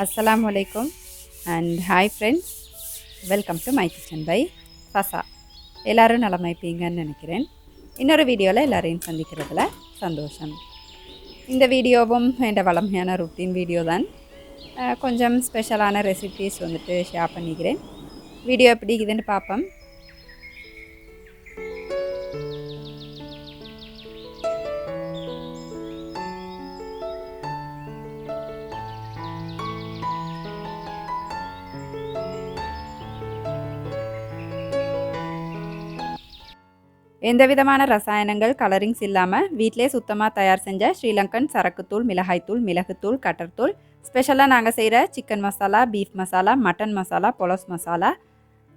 Assalamu alaikum and hi friends. Welcome to my kitchen by Fasa. எல்லாரும் நலமா இருப்பீங்கன்னு நினைக்கிறேன். இன்னொரு வீடியோவில் எல்லாரையும் சந்திக்கிறதுல சந்தோஷம். இந்த வீடியோவும் என்ற வளமையான ருட்டீன் வீடியோ தான். கொஞ்சம் ஸ்பெஷலான ரெசிபீஸ் வந்துட்டு ஷேர் பண்ணிக்கிறேன். வீடியோ எப்படி இருக்குதுன்னு பார்ப்போம். எந்த விதமான ரசாயனங்கள் கலரிங்ஸ் இல்லாமல் வீட்டிலே சுத்தமாக தயார் செஞ்ச ஸ்ரீலங்கன் சரக்குத்தூள், மிளகாய்த்தூள், மிளகுத்தூள், கட்டர்த்தூள், ஸ்பெஷலாக நாங்கள் செய்கிற chicken masala, beef masala, mutton masala, பொலோஸ் மசாலா,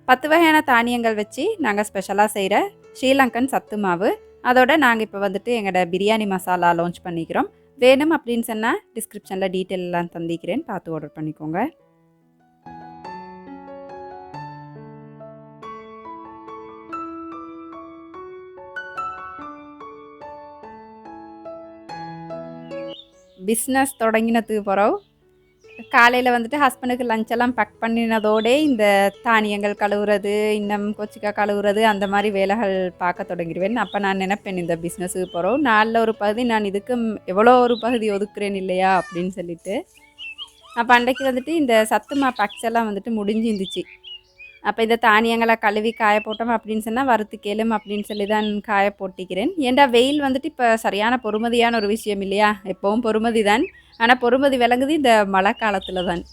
10 வகையான தானியங்கள் வச்சு நாங்கள் ஸ்பெஷலாக செய்கிற ஸ்ரீலங்கன் சத்து மாவு. அதோட நாங்கள் இப்போ வந்துட்டு எங்களோட பிரியாணி மசாலா லான்ச் பண்ணிக்கிறோம். வேணும் அப்படின்னு சொன்னால் டிஸ்கிரிப்ஷனில் டீட்டெயில் எல்லாம் தந்திக்கிறேன், பார்த்து ஆர்டர் பண்ணிக்கோங்க. பிஸ்னஸ் தொடங்கினதுக்கு பிறகு காலையில் வந்துட்டு ஹஸ்பண்டுக்கு லஞ்செல்லாம் பேக் பண்ணினதோடே இந்த தானியங்கள் கழுவுறது, இன்னும் கொச்சிக்காய் கழுவுறது, அந்த மாதிரி வேலைகள் பார்க்க தொடங்கிடுவேன். அப்போ நான் நினைப்பேன், இந்த பிஸ்னஸுக்கு போகிறோம் நாளில் ஒரு பகுதி நான் இதுக்கு எவ்வளோ ஒரு பகுதி ஒதுக்குறேன் இல்லையா அப்படின்னு சொல்லிட்டு. அப்போ அன்றைக்கு வந்துட்டு இந்த சத்துமா பேக்ஸ் எல்லாம் வந்துட்டு முடிஞ்சிருந்துச்சு. அப்போ இந்த தானியங்களை கழுவி காய போட்டோம் அப்படின்னு சொன்னால் வறுத்து கேளும் அப்படின்னு சொல்லி தான் காய போட்டிக்கிறேன். ஏன்டா வெயில் வந்துட்டு இப்போ சரியான பொறுமதியான ஒரு விஷயம் இல்லையா? எப்போவும் பொறுமதி தான், ஆனால் பொறுமதி விளங்குது இந்த மழை காலத்தில் தான்.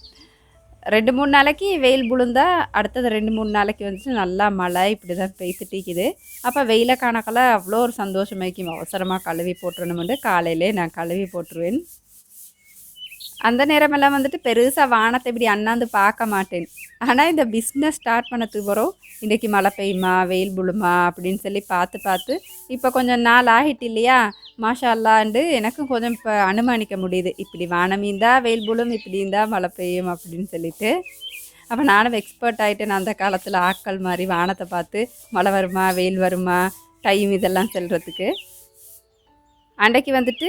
2-3 நாளைக்கு வெயில் விழுந்தா அடுத்தது 2-3 நாளைக்கு வந்துட்டு நல்லா மழை இப்படி தான் பெய்த்துட்டிக்குது. அப்போ வெயிலை காணக்கெல்லாம் அவ்வளோ ஒரு சந்தோஷமாக்கும். அவசரமாக கழுவி போட்டுறணுமெண்டு காலையிலே நான் கழுவி போட்டுருவேன். அந்த நேரமெல்லாம் வந்துட்டு பெருசாக வானத்தை இப்படி அண்ணாந்து பார்க்க மாட்டேன். ஆனால் இந்த பிஸ்னஸ் ஸ்டார்ட் பண்ணதுக்கு வரும் இன்றைக்கி மழை பெய்யுமா வெயில் விழுமா அப்படின்னு சொல்லி பார்த்து இப்போ கொஞ்சம் நாள் ஆகிட்டு இல்லையா, மாஷா அல்லாண்டு எனக்கும் கொஞ்சம் இப்போ அனுமானிக்க முடியுது. இப்படி வானம் இருந்தால் வெயில் விழும், இப்படி இருந்தால் மழை பெய்யும் அப்படின்னு சொல்லிட்டு. அப்போ நானும் எக்ஸ்பர்ட் ஆகிட்டேன் அந்த காலத்தில் ஆட்கள் மாதிரி வானத்தை பார்த்து மழை வருமா வெயில் வருமா டைம் இதெல்லாம் சொல்கிறதுக்கு. அன்றைக்கு வந்துட்டு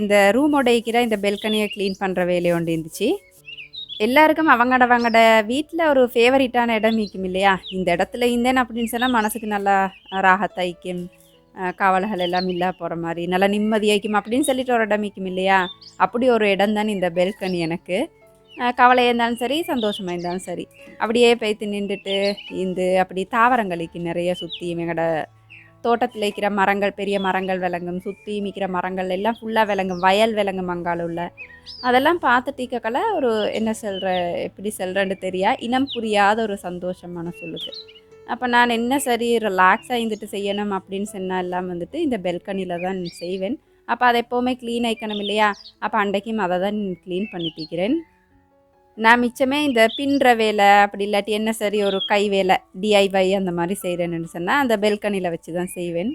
இந்த ரூமோட இருக்கிற இந்த பெல்கனியை க்ளீன் பண்ணுற வேலையை ஒன்று இருந்துச்சு. எல்லாருக்கும் அவங்கட வீட்டில் ஒரு ஃபேவரட்டான இடம் இருக்கும் இல்லையா? இந்த இடத்துல இருந்தேன் அப்படின்னு சொன்னால் மனசுக்கு நல்லா ராகத்தாய்க்கும், கவலைகள் எல்லாம் இல்லா போகிற மாதிரி நல்லா நிம்மதியாய்க்கும் அப்படின்னு சொல்லிட்டு ஒரு இடம் இருக்கும் இல்லையா? அப்படி ஒரு இடம் தான் இந்த பெல்கனி எனக்கு. கவலையாக இருந்தாலும் சரி, சந்தோஷமாக இருந்தாலும் சரி, அப்படியே போய்த்து நின்றுட்டு அப்படி தாவரங்களுக்கு நிறைய சுற்றி எங்களோட தோட்டத்தில் இருக்கிற மரங்கள், பெரிய மரங்கள் விளங்கும், சுற்றி மிக்கிற மரங்கள் எல்லாம் ஃபுல்லாக விளங்கும், வயல் விளங்கும் அங்கால உள்ள. அதெல்லாம் பார்த்துட்டிக்கல ஒரு என்ன எப்படி சொல்கிறேன்னு தெரியா, இனம் புரியாத ஒரு சந்தோஷமான சொல்லுது. அப்போ நான் என்ன சரி ரிலாக்ஸாக இருந்துட்டு செய்யணும் அப்படின்னு சொன்னால் எல்லாம் வந்துட்டு இந்த பெல்கனியில் தான் செய்வேன். அப்போ அதை எப்போவுமே க்ளீன் ஆயிக்கணும் இல்லையா? அப்போ அன்றைக்கும் அதை தான் க்ளீன் பண்ணிட்டிக்கிறேன். நான் மிச்சமே இந்த பின்னுற வேலை அப்படி இல்லாட்டி என்ன சரி ஒரு கை வேலை டிஐவை அந்த மாதிரி செய்கிறேன்னு சொன்னால் அந்த பெல்கனியில் வச்சு தான் செய்வேன்.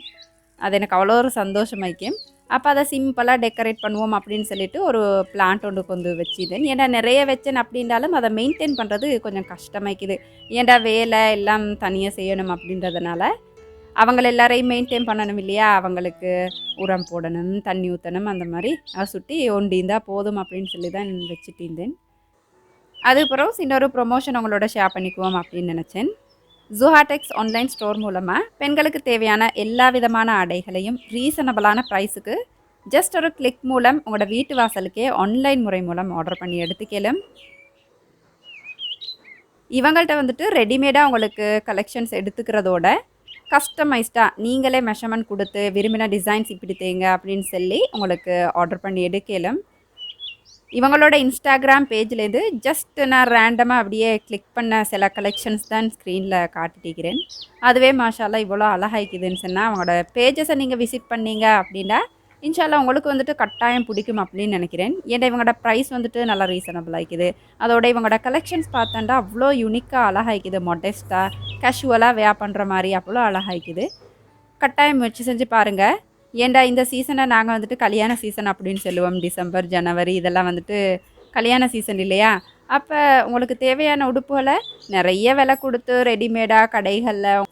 அது எனக்கு அவ்வளோ ஒரு சந்தோஷமாய்க்கும். அப்போ அதை சிம்பிளாக டெக்கரேட் பண்ணுவோம் அப்படின்னு சொல்லிட்டு ஒரு பிளான்ட் ஒன்று கொண்டு வச்சுதேன். ஏன்டா நிறைய வச்சேன் அப்படின்றாலும் அதை மெயின்டைன் பண்ணுறது கொஞ்சம் கஷ்டமாய்க்குது. ஏன்டா வேலை எல்லாம் தனியாக செய்யணும் அப்படின்றதுனால அவங்கள எல்லாரையும் மெயின்டைன் பண்ணணும் இல்லையா? அவங்களுக்கு உரம் போடணும், தண்ணி ஊற்றணும், அந்த மாதிரி சுட்டி ஒண்டிஇருந்தால் போதும் அப்படின்னு சொல்லி தான் வச்சுட்டு இருந்தேன். அதுக்கப்புறம் இன்னொரு ப்ரொமோஷன் உங்களோட ஷேர் பண்ணிக்குவோம் அப்படின்னு நினச்சேன். ZUHA டெக்ஸ் ஆன்லைன் ஸ்டோர் மூலமாக பெண்களுக்கு தேவையான எல்லா விதமான ஆடைகளையும் ரீசனபிளான ப்ரைஸுக்கு ஜஸ்ட் ஒரு கிளிக் மூலம் உங்களோட வீட்டு வாசலுக்கே ஆன்லைன் முறை மூலம் ஆர்டர் பண்ணி எடுத்துக்கலாம். இவங்கள்ட்ட வந்துட்டு ரெடிமேடாக உங்களுக்கு கலெக்ஷன்ஸ் எடுத்துக்கிறதோட கஸ்டமைஸ்டாக நீங்களே மெஷர்மெண்ட் கொடுத்து விரும்பின டிசைன்ஸ் இப்படி தேங்க அப்படின்னு சொல்லி உங்களுக்கு ஆர்டர் பண்ணி எடுக்கலாம். இவங்களோட இன்ஸ்டாகிராம் பேஜ்லேருந்து ஜஸ்ட் நான் ரேண்டமாக அப்படியே கிளிக் பண்ண சில கலெக்ஷன்ஸ் தான் ஸ்க்ரீனில் காட்டிட்டிக்கிறேன். அதுவே மாஷால்லா இவ்வளோ அழகாய்க்குதுன்னு சொன்னால் அவங்களோட பேஜஸை நீங்கள் விசிட் பண்ணீங்க அப்படின்னா இன்ஷால்லா உங்களுக்கு வந்துட்டு கட்டாயம் பிடிக்கும் அப்படின்னு நினைக்கிறேன். ஏன்னா இவங்களோட ப்ரைஸ் வந்துட்டு நல்லா ரீசனபிள் ஆகிக்குது. அதோட இவங்களோட கலெக்ஷன்ஸ் பார்த்தோன்னா அவ்வளோ யூனிக்காக அழகாய்க்குது, மொடெஸ்ட்டாக கேஷுவலாக வேர் பண்ணுற மாதிரி அவ்வளோ அழகாய்க்குது. கட்டாயம் முயற்சி செஞ்சு பாருங்கள். ஏண்டா இந்த சீசனை நாங்கள் வந்துட்டு கல்யாண சீசன் அப்படின்னு சொல்லுவோம். டிசம்பர், ஜனவரி இதெல்லாம் வந்துட்டு கல்யாண சீசன் இல்லையா? அப்போ உங்களுக்கு தேவையான உடுப்புகளை நிறைய விலை கொடுத்து ரெடிமேடாக கடைகளில்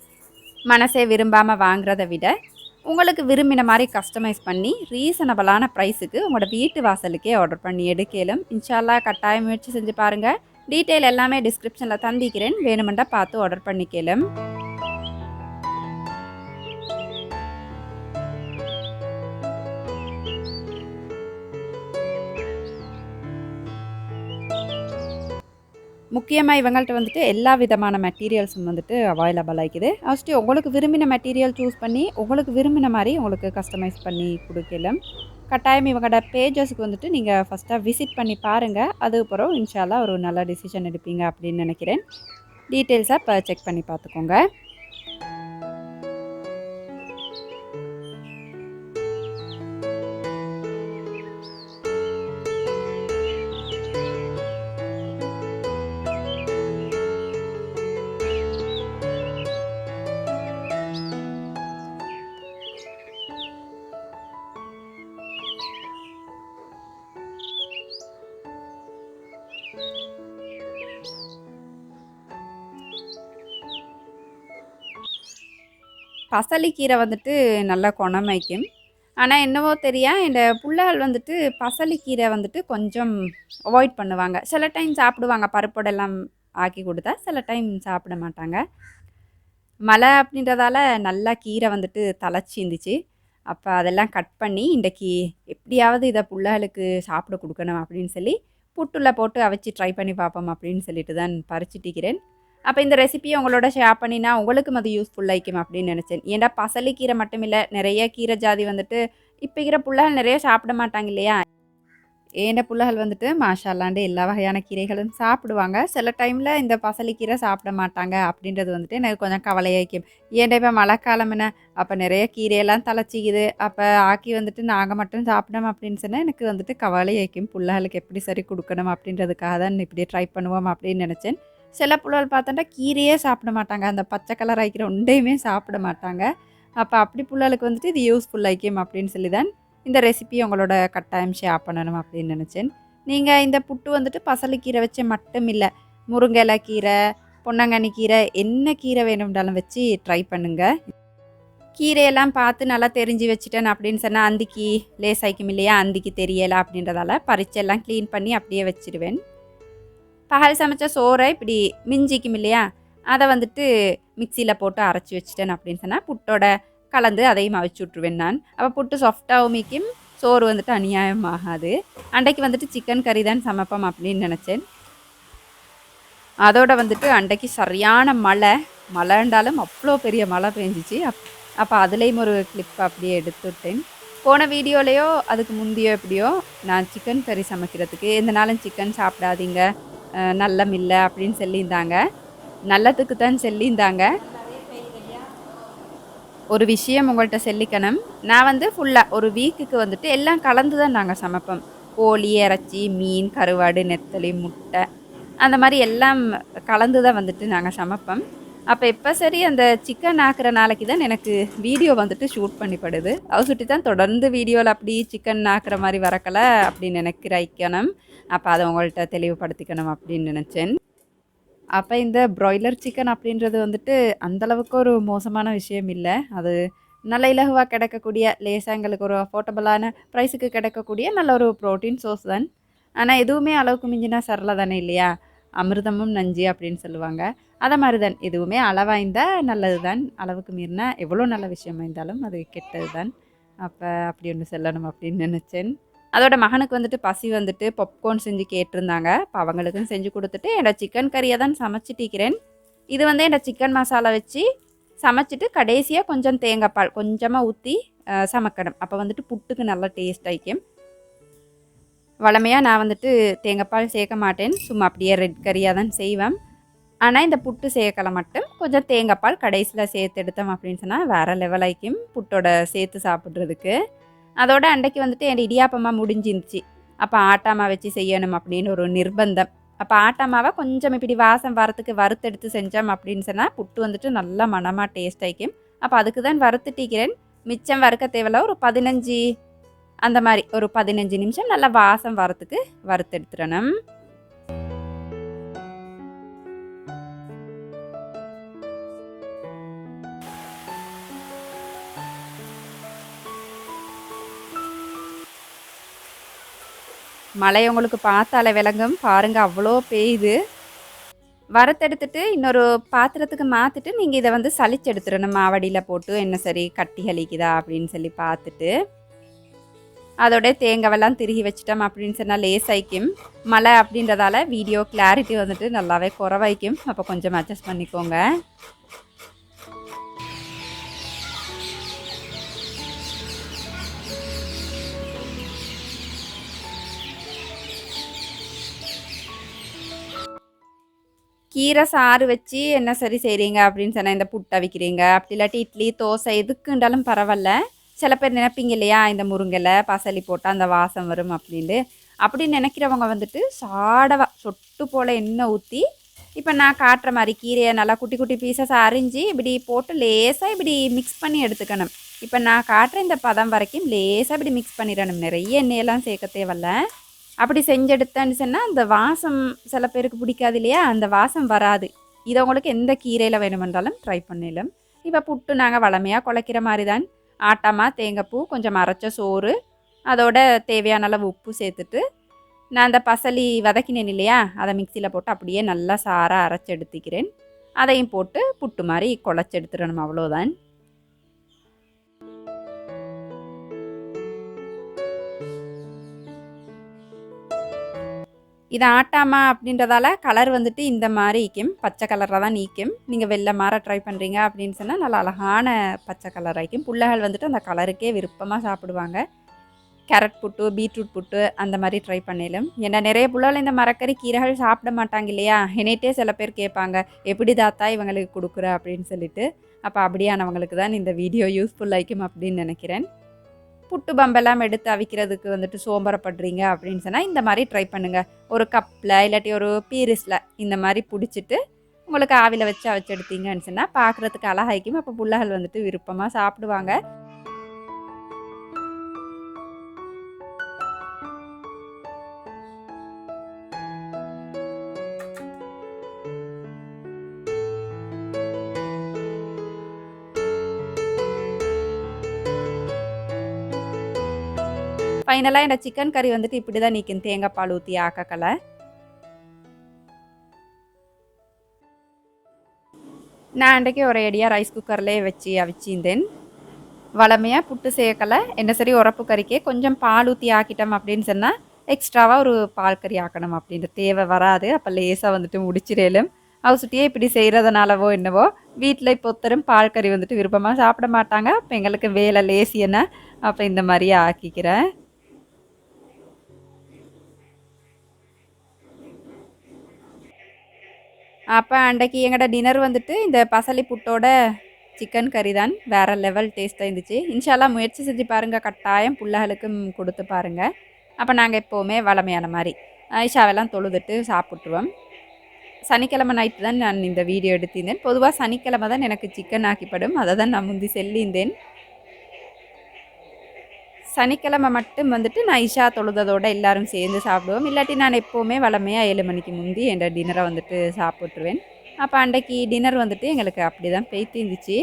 மனசே விரும்பாமல் வாங்குறத விட உங்களுக்கு விரும்பின மாதிரி கஸ்டமைஸ் பண்ணி ரீசனபிளான ப்ரைஸுக்கு உங்களோட வீட்டு வாசலுக்கே ஆர்டர் பண்ணி எடுக்கலும். இன்ஷா அல்லாஹ் கட்டாயம் முயற்சி செஞ்சு பாருங்கள். டீட்டெயில் எல்லாமே டிஸ்கிரிப்ஷனில் தந்திக்கிறேன், வேணுமெண்டா பார்த்து ஆர்டர் பண்ணிக்கலும். முக்கியமாக இவங்கள்ட்ட வந்துட்டு எல்லா விதமான மெட்டீரியல்ஸும் வந்துட்டு அவைலபிள் ஆகிக்குது. ஃபஸ்ட்டு உங்களுக்கு விரும்பின மெட்டீரியல் சூஸ் பண்ணி உங்களுக்கு விரும்பின மாதிரி உங்களுக்கு கஸ்டமைஸ் பண்ணி கொடுக்கலாம். கட்டாயம் இவங்களோட பேஜஸ்க்கு வந்துட்டு நீங்கள் ஃபஸ்ட்டாக விசிட் பண்ணி பாருங்கள். அதுக்கப்புறம் இன்ஷா அல்லாஹ் ஒரு நல்ல டிசிஷன் எடுப்பீங்க அப்படின்னு நினைக்கிறேன். டீட்டெயில்ஸாக இப்போ செக் பண்ணி பார்த்துக்கோங்க. பசலிக்கீரை வந்துட்டு நல்லா குணமைக்கும். ஆனால் என்னவோ தெரியா இந்த புள்ளைகள் வந்துட்டு பசலிக்கீரை வந்துட்டு கொஞ்சம் அவாய்ட் பண்ணுவாங்க. சில டைம் சாப்பிடுவாங்க, பருப்போடெல்லாம் ஆக்கி கொடுத்தா. சில டைம் சாப்பிட மாட்டாங்க. மழை அப்படின்றதால நல்லா கீரை வந்துட்டு தழைச்சி இருந்துச்சு. அப்போ அதெல்லாம் கட் பண்ணி இன்றைக்கி எப்படியாவது இதை புள்ளைகளுக்கு சாப்பிட கொடுக்கணும் அப்படின்னு சொல்லி புட்டுல போட்டு அவிச்சு ட்ரை பண்ணி பார்ப்போம் அப்படின்னு சொல்லிட்டு தான் பறிச்சுட்டிக்கிறேன். அப்போ இந்த ரெசிபியை உங்களோட ஷேர் பண்ணினா உங்களுக்கும் அது யூஸ்ஃபுல் ஆகிக்கும் அப்படின்னு நினச்சேன். ஏன்டா பசலிக்கீரை மட்டும் இல்லை, நிறைய கீரை ஜாதி வந்துட்டு இப்போ இருக்கிற புள்ளைகள் நிறைய சாப்பிட மாட்டாங்க இல்லையா. ஏண்ட புள்ளைகள் வந்துட்டு மாஷால்லாண்டு எல்லா வகையான கீரைகளும் சாப்பிடுவாங்க. சில டைமில் இந்த பசலிக்கீரை சாப்பிட மாட்டாங்க அப்படின்றது வந்துட்டு எனக்கு கொஞ்சம் கவலையாக்கும். ஏன்டா இப்போ மழைக்காலம் என்ன, அப்போ நிறைய கீரையெல்லாம் தழைச்சிக்குது, அப்போ ஆக்கி வந்துட்டு நாங்கள் மட்டும் சாப்பிடணும் அப்படின்னு சொன்னால் எனக்கு வந்துட்டு கவலையாக்கும். புள்ளைகளுக்கு எப்படி சரி கொடுக்கணும் அப்படின்றதுக்காக தான் இப்படி ட்ரை பண்ணுவோம் அப்படின்னு நினச்சேன். சில புள்ளைகள் பார்த்தோன்னா கீரையே சாப்பிட மாட்டாங்க, அந்த பச்சை கலர் ஆக்கிற ஒன்றையுமே சாப்பிட மாட்டாங்க. அப்போ அப்படி புள்ளைகளுக்கு வந்துட்டு இது யூஸ்ஃபுல் ஆகிக்கும் அப்படின்னு சொல்லி தான் இந்த ரெசிபி உங்களோட கட்டாயம் ஷேர் பண்ணணும் அப்படின்னு நினச்சேன். நீங்கள் இந்த புட்டு வந்துட்டு பசலிக்கீரை வச்சு மட்டும் இல்லை, முருங்கை கீரை, பொன்னாங்கண்ணி கீரை, என்ன கீரை வேணும்னாலும் வச்சு ட்ரை பண்ணுங்கள். கீரையெல்லாம் பார்த்து நல்லா தெரிஞ்சு வச்சுட்டேன் அப்படின்னு சொன்னால் அந்திக்கு லேசாய்க்கும் இல்லையா, அந்திக்கு தெரியலை அப்படின்றதால பறிச்செல்லாம் க்ளீன் பண்ணி அப்படியே வச்சுடுவேன். பகல் சமைச்ச சோறை இப்படி மிஞ்சிக்கும் இல்லையா, அதை வந்துட்டு மிக்சியில் போட்டு அரைச்சி வச்சுட்டேன் அப்படின்னு சொன்னால் புட்டோட கலந்து அதையும் அவிச்சு விட்ருவேன் நான். அப்போ புட்டு சாஃப்டாகவும் மிக்கும், சோறு வந்துட்டு அநியாயமாகாது. அன்றைக்கு வந்துட்டு சிக்கன் கறி தான் சமைப்போம் அப்படின்னு நினச்சேன். அதோடு வந்துட்டு அன்றைக்கு சரியான மழைண்டாலும் அவ்வளோ பெரிய மழை பெஞ்சிச்சு. அப்போ அதுலேயும் ஒரு கிளிப் அப்படியே எடுத்துவிட்டேன். போன வீடியோலையோ அதுக்கு முந்தையோ எப்படியோ நான் சிக்கன் கறி சமைக்கிறதுக்கு எந்த நாளும் சிக்கன் சாப்பிடாதீங்க, நல்லம் இல்லை அப்படின்னு சொல்லியிருந்தாங்க. நல்லதுக்கு தான் சொல்லியிருந்தாங்க. ஒரு விஷயம் உங்கள்கிட்ட சொல்லிக்கணும், நான் வந்து ஃபுல்லாக ஒரு வீக்குக்கு வந்துட்டு எல்லாம் கலந்து தான் நாங்கள் சமைப்போம். கோழி, இறைச்சி, மீன், கருவாடு, நெத்தலி, முட்டை, அந்த மாதிரி எல்லாம் கலந்து தான் வந்துட்டு நாங்கள் சமைப்போம். அப்போ எப்போ சரி அந்த சிக்கன் ஆக்குற நாளைக்கு தான் எனக்கு வீடியோ வந்துட்டு ஷூட் பண்ணிப்படுது. அது சுட்டி தான் தொடர்ந்து வீடியோவில் அப்படி சிக்கன் ஆக்குற மாதிரி வரக்கலை அப்படின்னு நினைக்கிறேன். அப்போ அதை உங்கள்கிட்ட தெளிவுபடுத்திக்கணும் அப்படின்னு நினச்சேன். அப்போ இந்த ப்ராய்லர் சிக்கன் அப்படின்றது வந்துட்டு அந்தளவுக்கு ஒரு மோசமான விஷயம் இல்லை. அது நல்ல இலகுவாக கிடைக்கக்கூடிய, லேசாக எங்களுக்கு ஒரு அஃபோர்டபுளான ப்ரைஸுக்கு கிடைக்கக்கூடிய நல்ல ஒரு ப்ரோட்டீன் சோர்ஸ் தான். ஆனால் எதுவுமே அளவுக்கு மிஞ்சினா சரல தானே இல்லையா, அமிர்தமும் நஞ்சு அப்படின்னு சொல்லுவாங்க. அதை மாதிரி தான் எதுவுமே அளவாய்ந்தால் நல்லது தான், அளவுக்கு மீறினா எவ்வளோ நல்ல விஷயம் இருந்தாலும் அது கெட்டது தான். அப்போ அப்படி ஒன்று சொல்லணும் அப்படின்னு நினச்சேன். அதோட மகனுக்கு வந்துட்டு பசி வந்துட்டு பாப்கார்ன் செஞ்சு கேட்டிருந்தாங்க. இப்போ அவங்களுக்கும் செஞ்சு கொடுத்துட்டு என்னோடய சிக்கன் கறியை தான் சமைச்சிட்டிக்கிறேன். இது வந்து என்னோட சிக்கன் மசாலா வச்சு சமைச்சிட்டு கடைசியாக கொஞ்சம் தேங்காய் பால் கொஞ்சமாக ஊற்றி சமைக்கணும். அப்போ வந்துட்டு புட்டுக்கு நல்லா டேஸ்ட் ஆகிக்கும். வழமையாக நான் வந்துட்டு தேங்காய் பால் சேர்க்க மாட்டேன், சும்மா அப்படியே ரெட் கறியாக தான் செய்வேன். ஆனால் இந்த புட்டு சேர்க்கலை மட்டும் கொஞ்சம் தேங்காய் பால் கடைசியில் சேர்த்து எடுத்தோம் அப்படின்னு சொன்னால் வேறு லெவல் ஆகிக்கும் புட்டோட சேர்த்து சாப்பிட்றதுக்கு. அதோட அன்றைக்கு வந்துட்டு என் இடியாப்பமாக முடிஞ்சிருந்துச்சு. அப்போ ஆட்டாமா வச்சு செய்யணும் அப்படின்னு ஒரு நிர்பந்தம். அப்போ ஆட்டாமாவை கொஞ்சம் இப்படி வாசம் வரத்துக்கு வறுத்தெடுத்து செஞ்சோம் அப்படின்னு சொன்னால் புட்டு வந்துட்டு நல்லா மனமாக டேஸ்ட் ஆகிக்கும். அப்போ அதுக்கு தான் வறுத்துட்டிக்கிறேன். மிச்சம் வறுக்க தேவையில்ல, ஒரு 15 அந்த மாதிரி ஒரு 15 நிமிஷம் நல்லா வாசம் வரத்துக்கு வறுத்தெடுத்துடணும். மழை உங்களுக்கு பார்த்தாலே விளங்கும் பாருங்கள், அவ்வளோ பெய்யுது. வறுத்தெடுத்துட்டு இன்னொரு பாத்திரத்துக்கு மாற்றிட்டு நீங்கள் இதை வந்து சலிச்சு எடுத்துடணும். மாவடியில் போட்டு என்ன சரி கட்டி கழிக்குதா அப்படின்னு சொல்லி பார்த்துட்டு அதோட தேங்காவெல்லாம் திருகி வச்சிட்டோம் அப்படின்னு சொன்னால் லேசாய்க்கும். மழை அப்படின்றதால வீடியோ கிளாரிட்டி வந்துட்டு நல்லாவே குறைவாய்க்கும். அப்போ கொஞ்சம் அட்ஜஸ்ட் பண்ணிக்கோங்க. கீரை சாறு வச்சு என்ன சரி செய்கிறீங்க அப்படின்னு சொன்னால் இந்த புட்டை வைக்கிறீங்க, அப்படி இல்லாட்டி இட்லி தோசை எதுக்குண்டாலும் பரவாயில்ல. சில பேர் நினைப்பீங்க இல்லையா, இந்த முருங்கலை பசலி போட்டால் அந்த வாசம் வரும் அப்படின்ட்டு. அப்படி நினைக்கிறவங்க வந்துட்டு சாடவா சொட்டு போல் எண்ணெய் ஊற்றி இப்போ நான் காட்டுற மாதிரி கீரையை நல்லா குட்டி குட்டி பீசஸ் அரிஞ்சு இப்படி போட்டு லேசாக இப்படி மிக்ஸ் பண்ணி எடுத்துக்கணும். இப்போ நான் காட்டுற இந்த பதம் வரைக்கும் லேசாக இப்படி மிக்ஸ் பண்ணிடணும். நிறைய எண்ணெயெல்லாம் சேர்க்க தேவையில்ல. அப்படி செஞ்செடுத்தேன்னு சொன்னால் அந்த வாசம் சில பேருக்கு பிடிக்காது இல்லையா, அந்த வாசம் வராது. இதை உங்களுக்கு எந்த கீரையில் வேணுமென்றாலும் ட்ரை பண்ணிடலாம். இப்போ புட்டு நாங்கள் வளமையாக குழைக்கிற மாதிரி தான். ஆட்டாமா, தேங்காய்ப்பூ, கொஞ்சம் அரைச்ச சோறு, அதோட தேவையான அளவு உப்பு சேர்த்துட்டு நான் அந்த பசலி வதக்கினேன் இல்லையா, அதை மிக்சியில் போட்டு அப்படியே நல்லா சாராக அரைச்சி எடுத்துக்கிறேன். அதையும் போட்டு புட்டு மாதிரி குழைச்சி எடுத்துடணும், அவ்வளோதான். இது ஆட்டாமா அப்படின்றதால கலர் வந்துட்டு இந்த மாதிரி ஈக்கும், பச்சை கலராக தான் நீக்கும். நீங்கள் வெள்ளை மாற ட்ரை பண்ணுறீங்க அப்படின்னு சொன்னால் நல்லா அழகான பச்சை கலர் ஆகிக்கும். பிள்ளைகள் வந்துட்டு அந்த கலருக்கே விருப்பமாக சாப்பிடுவாங்க. கேரட் புட்டு, பீட்ரூட் புட்டு அந்த மாதிரி ட்ரை பண்ணிடலாம். ஏன்னா நிறைய பிள்ளைகள் இந்த மரக்கறி கீரைகள் சாப்பிட மாட்டாங்க இல்லையா. என்னைட்டே சில பேர் கேட்பாங்க, எப்படி தாத்தா இவங்களுக்கு கொடுக்குற அப்படின்னு சொல்லிட்டு. அப்போ அப்படியானவங்களுக்கு தான் இந்த வீடியோ யூஸ்ஃபுல் ஆகிக்கும் அப்படின்னு நினைக்கிறேன். புட்டு பம்பெல்லாம் எடுத்து அவிக்கிறதுக்கு வந்துட்டு சோம்பரப்படுறீங்க அப்படின்னு சொன்னால் இந்த மாதிரி ட்ரை பண்ணுங்கள். ஒரு கப்பில் இல்லாட்டி ஒரு பீரிஸில் இந்த மாதிரி பிடிச்சிட்டு உங்களுக்கு ஆவியில் வச்சு அவிச்சு எடுத்தீங்கன்னு சொன்னால் பார்க்குறதுக்கு அழகாய்க்கும். அப்போ பிள்ளைகள் வந்துட்டு விருப்பமாக சாப்பிடுவாங்க. ஃபைனலாக இந்த சிக்கன் கறி வந்துட்டு இப்படி தான் நீக்கும், தேங்காய் பால் ஊற்றி ஆக்கக்கலை. நான் அன்றைக்கி ஒரு ஐடியா ரைஸ் குக்கர்லேயே வச்சு அவிச்சிருந்தேன். வளமையாக புட்டு சேர்க்கலை, என்ன சரி உரப்பு கறிக்கே கொஞ்சம் பால் ஊற்றி ஆக்கிட்டோம் அப்படின்னு சொன்னால் எக்ஸ்ட்ராவாக ஒரு பால் கறி ஆக்கணும் அப்படின்ற தேவை வராது. அப்போ லேசாக வந்துட்டு முடிச்சிடலும். அவசுட்டியே இப்படி செய்கிறதுனாலவோ என்னவோ வீட்டில் இப்போ ஒருத்தரும் பால் கறி வந்துட்டு விருப்பமாக சாப்பிட மாட்டாங்க. அப்போ எங்களுக்கு வேலை லேசி என்ன, அப்போ இந்த மாதிரியே ஆக்கிக்கிறேன். அப்போ அன்றைக்கி எங்களோட டின்னர் வந்துட்டு இந்த பசலி புட்டோட சிக்கன் கறி தான். வேறு லெவல் டேஸ்ட்டாக இருந்துச்சு. இன்ஷால்லா முயற்சி செஞ்சு பாருங்கள், கட்டாயம் பிள்ளைகளுக்கும் கொடுத்து பாருங்கள். அப்போ நாங்கள் எப்போவுமே வளமையான மாதிரி ஐஷாவெல்லாம் தொழுதுட்டு சாப்பிட்ருவோம். சனிக்கிழமை நைட்டு தான் நான் இந்த வீடியோ எடுத்திருந்தேன். பொதுவாக சனிக்கிழமை தான் எனக்கு சிக்கன் ஆக்கிப்படும், அதை தான் நான் முந்தி சொல்லியிருந்தேன். சனிக்கிழமை மட்டும் வந்துட்டு நான் இஷா தொழுதோடு எல்லோரும் சேர்ந்து சாப்பிடுவோம். இல்லாட்டி நான் எப்போவுமே வளமையாக 7 மணிக்கு முந்தி என் டின்னரை வந்துட்டு சாப்பிட்ருவேன். அப்போ அன்றைக்கி டின்னர் வந்துட்டு எங்களுக்கு அப்படி தான் பெய்த்து இருந்துச்சு.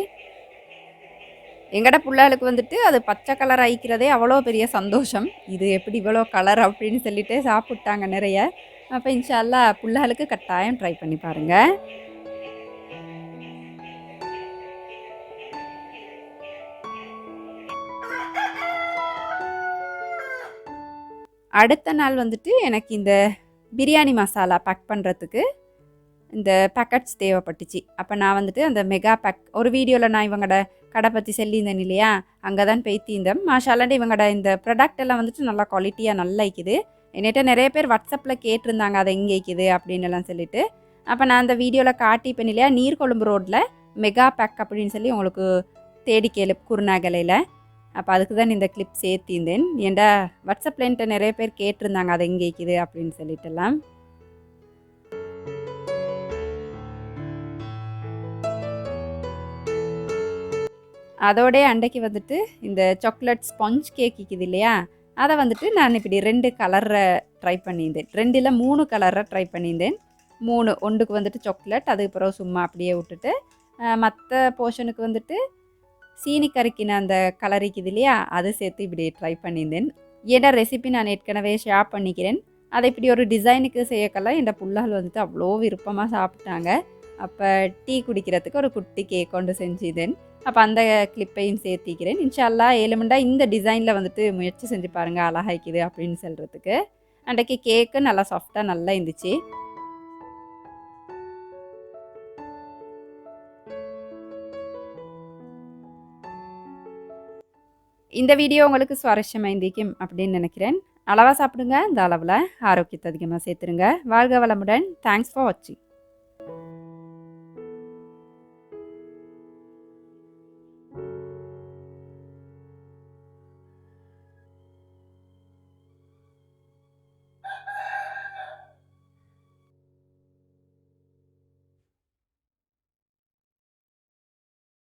எங்கட பிள்ளைகளுக்கு வந்துட்டு அது பச்சை கலர் ஆகிக்கிறதே அவ்வளோ பெரிய சந்தோஷம். இது எப்படி இவ்வளோ கலர் அப்படின்னு சொல்லிட்டு சாப்பிட்டாங்க நிறைய. அப்போ இன்ஷால்லா பிள்ளைகளுக்கு கட்டாயம் ட்ரை பண்ணி பாருங்கள். அடுத்த நாள் வந்துட்டு எனக்கு இந்த பிரியாணி மசாலா பேக் பண்ணுறதுக்கு இந்த பேக்கெட்ஸ் தேவைப்பட்டுச்சு. அப்போ நான் வந்துட்டு அந்த மெகா பேக் ஒரு வீடியோவில் நான் இவங்களோட கடை பற்றி சொல்லியிருந்தேன் இல்லையா, அங்கே தான் பேத்தியிருந்தேன். மாஷாலாண்டு இவங்களோட இந்த ப்ராடக்ட் எல்லாம் வந்துட்டு நல்லா குவாலிட்டியாக நல்லா இருக்குது. என்கிட்ட நிறைய பேர் வாட்ஸ்அப்பில் கேட்டிருந்தாங்க அதை எங்கே இருக்குது அப்படின்னு எல்லாம் சொல்லிட்டு. அப்போ நான் அந்த வீடியோவில் காட்டிப்பேன் இல்லையா, நீர்கொழும்பு ரோட்டில் மெகா பேக் அப்படின்னு சொல்லி உங்களுக்கு தேடி கேளு குருநாகலையில். அப்போ அதுக்கு தான் இந்த கிளிப் சேர்த்திருந்தேன். ஏன்டா வாட்ஸ்அப்பில் என்கிட்ட நிறைய பேர் கேட்டிருந்தாங்க அதை எங்கே இருக்குது அப்படின்னு சொல்லிட்டுலாம். அதோடே அன்றைக்கு வந்துட்டு இந்த சாக்லேட் ஸ்பாஞ்ச் கேக் இருக்குது இல்லையா, அதை வந்துட்டு நான் இப்படி 2 கலரை ட்ரை பண்ணியிருந்தேன். 2 இல்லை 3 கலரை ட்ரை பண்ணியிருந்தேன். 3 ஒன்றுக்கு வந்துட்டு சாக்லேட், அதுக்கப்புறம் சும்மா அப்படியே விட்டுட்டு மற்ற போர்ஷனுக்கு வந்துட்டு சீனி கறிக்கின அந்த கலர் இருக்குது இல்லையா, அதை சேர்த்து இப்படி ட்ரை பண்ணியிருந்தேன். ஏன்னா ரெசிபி நான் ஏற்கனவே ஷேர் பண்ணிக்கிறேன். அதை இப்படி ஒரு டிசைனுக்கு செய்யக்கெல்லாம் என் புள்ளைகள் வந்துட்டு அவ்வளோ விருப்பமாக சாப்பிட்டாங்க. அப்போ டீ குடிக்கிறதுக்கு ஒரு குட்டி கேக் கொண்டு செஞ்சுதேன். அப்போ அந்த கிளிப்பையும் சேர்த்திக்கிறேன். இன்ஷா அல்லாஹ் ஏழுமண்டா இந்த டிசைனில் வந்துட்டு முயற்சி செஞ்சு பாருங்கள் அழகாய்க்குது அப்படின்னு சொல்கிறதுக்கு. அன்றைக்கு கேக்கு நல்லா சாஃப்டாக நல்லா இருந்துச்சு. இந்த வீடியோ உங்களுக்கு சுவாரஸ்யமாக இருந்திக்கும் அப்படின்னு நினைக்கிறேன். அளவாக சாப்பிடுங்க. இந்த அளவில் ஆரோக்கியத்தை அதிகமாக சேர்த்துருங்க. வாழ்க வளமுடன். தேங்க்ஸ் ஃபார் வாட்சிங்.